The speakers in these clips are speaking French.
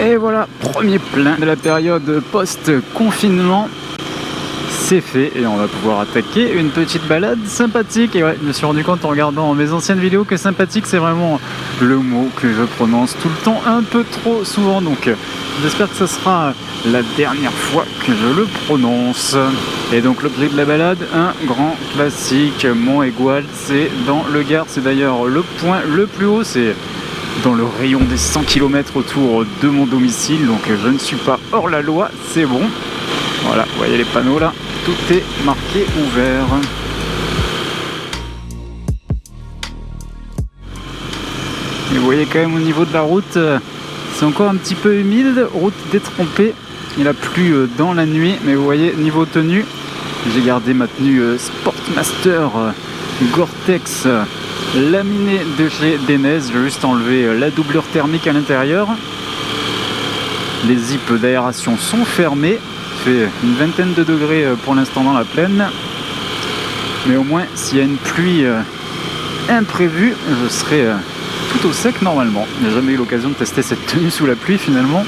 Et voilà, premier plein de la période post-confinement. C'est fait et on va pouvoir attaquer une petite balade sympathique. Et ouais, je me suis rendu compte en regardant mes anciennes vidéos que sympathique c'est vraiment le mot que je prononce tout le temps un peu trop souvent. Donc j'espère que ce sera la dernière fois que je le prononce. Et donc l'objet de la balade, un grand classique, Mont-Aigoual, c'est dans le Gard. C'est d'ailleurs le point le plus haut, c'est dans le rayon des 100 km autour de mon domicile. Donc je ne suis pas hors la loi, c'est bon. Voilà, vous voyez les panneaux là, tout est marqué ouvert. Et vous voyez quand même au niveau de la route, c'est encore un petit peu humide, route détrempée. Il a plu dans la nuit, mais vous voyez, niveau tenue, j'ai gardé ma tenue Sportmaster Gore-Tex laminée de chez Denez. J'ai juste enlevé la doublure thermique à l'intérieur. Les zips d'aération sont fermés. Il fait une vingtaine de degrés pour l'instant dans la plaine. Mais au moins, s'il y a une pluie imprévue, je serai tout au sec normalement. Je n'ai jamais eu l'occasion de tester cette tenue sous la pluie finalement.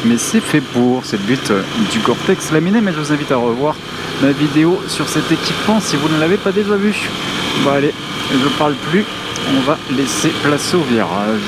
Mais c'est fait pour, c'est le but du Gore-Tex laminé. Mais je vous invite à revoir ma vidéo sur cet équipement si vous ne l'avez pas déjà vu. Bon allez, je parle plus, on va laisser place au virage.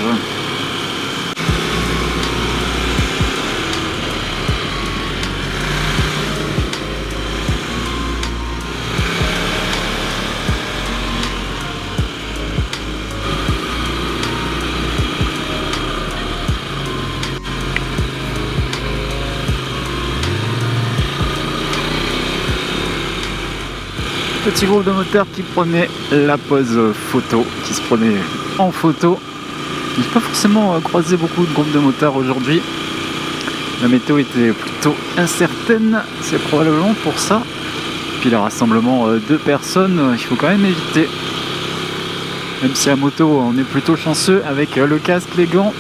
Petit groupe de motards qui prenait la pose photo, qui se prenait en photo. Je n'ai pas forcément croisé beaucoup de groupes de motards aujourd'hui. La météo était plutôt incertaine, c'est probablement pour ça. Puis le rassemblement de personnes, il faut quand même éviter. Même si à moto on est plutôt chanceux avec le casque, les gants,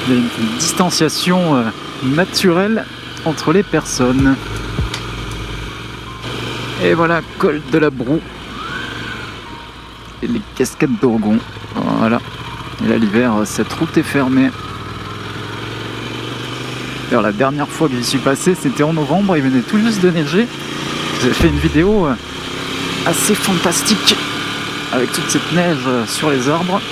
il y a une distanciation naturelle entre les personnes. Et voilà, col de la Broue et les cascades d'Orgon. Voilà. Et là l'hiver, cette route est fermée. Alors, la dernière fois que j'y suis passé, c'était en novembre, il venait tout juste de neiger. J'ai fait une vidéo assez fantastique avec toute cette neige sur les arbres.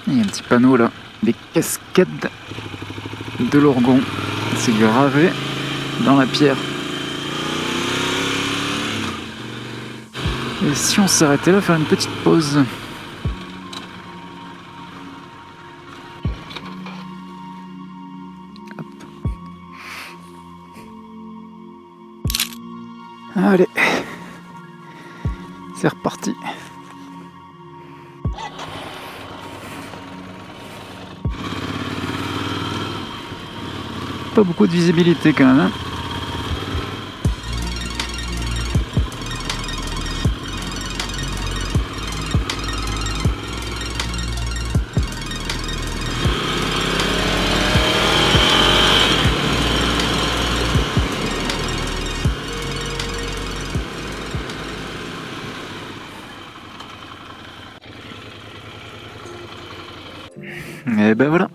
Il y a un petit panneau là, les cascades de l'Orgon. C'est gravé dans la pierre. Et si on s'arrêtait là, faire une petite pause. Hop. Allez, c'est reparti. Pas beaucoup de visibilité quand même, hein. Et ben voilà,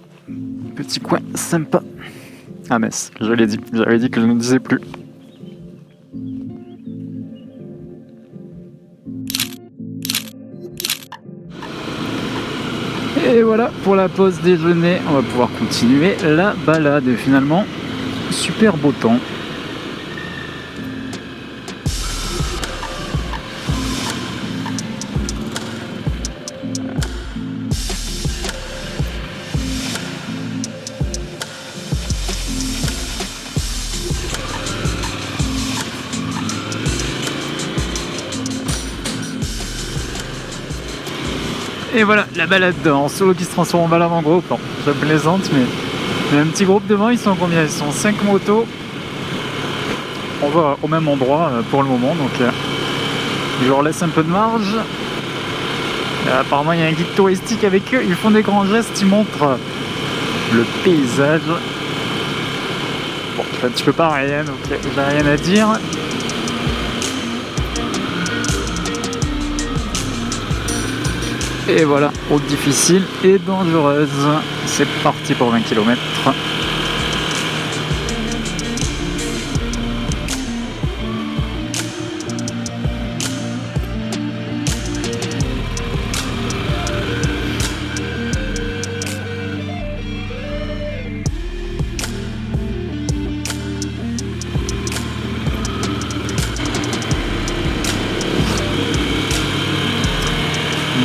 petit coin sympa à Metz, je l'ai dit, j'avais dit que je ne disais plus. Et voilà pour la pause déjeuner, on va pouvoir continuer la balade et finalement, super beau temps. Et voilà, la balade en solo qui se transforme en balade en groupe. Je plaisante, mais il y a un petit groupe devant, ils sont combien? Ils sont 5 motos. On va au même endroit pour le moment, donc je leur laisse un peu de marge. Apparemment, il y a un guide touristique avec eux, ils font des grands gestes, ils montrent le paysage. Bon, je fais un petit peu pareil, donc j'ai rien à dire. Et voilà, route difficile et dangereuse. C'est parti pour 20 km.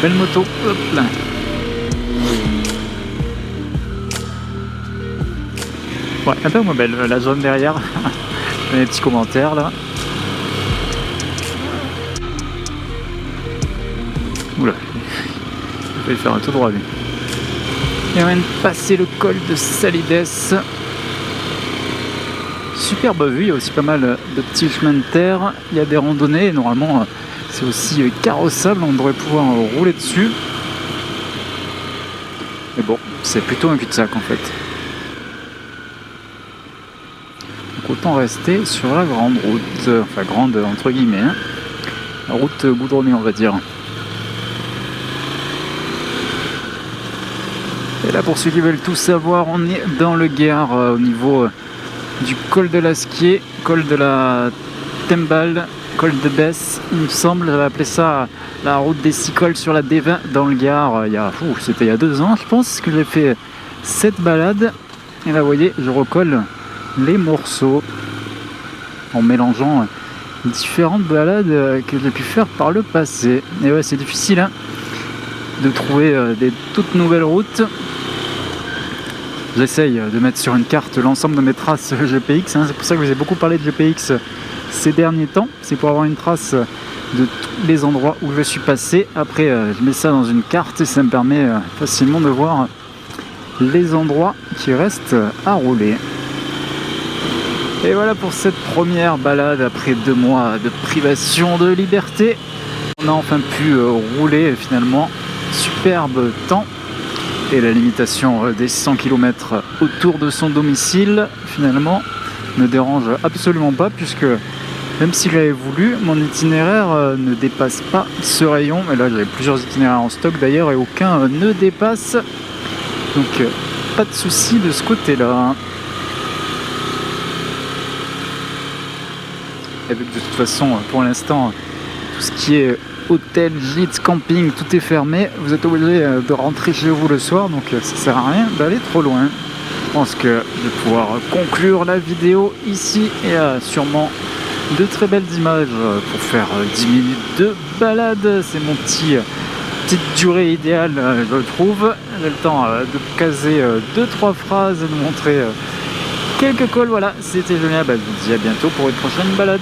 Belle moto, hop là. Ouais, un peu moins belle, la zone derrière. Les petits commentaires là. Oula, il va faire un tout droit lui. Et on vient de passer le col de Salides. Superbe vue, il y a aussi pas mal de petits chemins de terre. Il y a des randonnées, normalement c'est aussi carrossable, on devrait pouvoir rouler dessus. Mais bon, c'est plutôt un cul-de-sac en fait. Donc autant rester sur la grande route, enfin grande entre guillemets, hein. La route goudronnée on va dire. Et là pour ceux qui veulent tout savoir, on est dans le Gard au niveau du col de l'Asquier, col de la Tembal, col de Besse, il me semble, j'avais appelé ça la route des 6 cols sur la D20 dans le Gard, c'était il y a 2 ans je pense que j'ai fait cette balade, et là vous voyez je recolle les morceaux en mélangeant différentes balades que j'ai pu faire par le passé. Et ouais, c'est difficile hein, de trouver des toutes nouvelles routes. J'essaye de mettre sur une carte l'ensemble de mes traces GPX, hein. C'est pour ça que je vous ai beaucoup parlé de GPX ces derniers temps, c'est pour avoir une trace de tous les endroits où je suis passé. Après je mets ça dans une carte et ça me permet facilement de voir les endroits qui restent à rouler. Et voilà pour cette première balade après 2 mois de privation de liberté. On a enfin pu rouler finalement, superbe temps. Et la limitation des 100 km autour de son domicile finalement ne dérange absolument pas, puisque même si j'avais voulu, mon itinéraire ne dépasse pas ce rayon. Et là j'avais plusieurs itinéraires en stock d'ailleurs et aucun ne dépasse, donc pas de souci de ce côté là. Et vu que de toute façon pour l'instant tout ce qui est hôtel, gîte, camping, tout est fermé, vous êtes obligé de rentrer chez vous le soir, donc ça sert à rien d'aller trop loin. Je pense que je vais pouvoir conclure la vidéo ici, et sûrement de très belles images pour faire 10 minutes de balade. C'est mon petite durée idéale, je trouve. J'ai le temps de caser 2-3 phrases et de montrer quelques cols. Voilà, c'était Julien, je vous dis à bientôt pour une prochaine balade.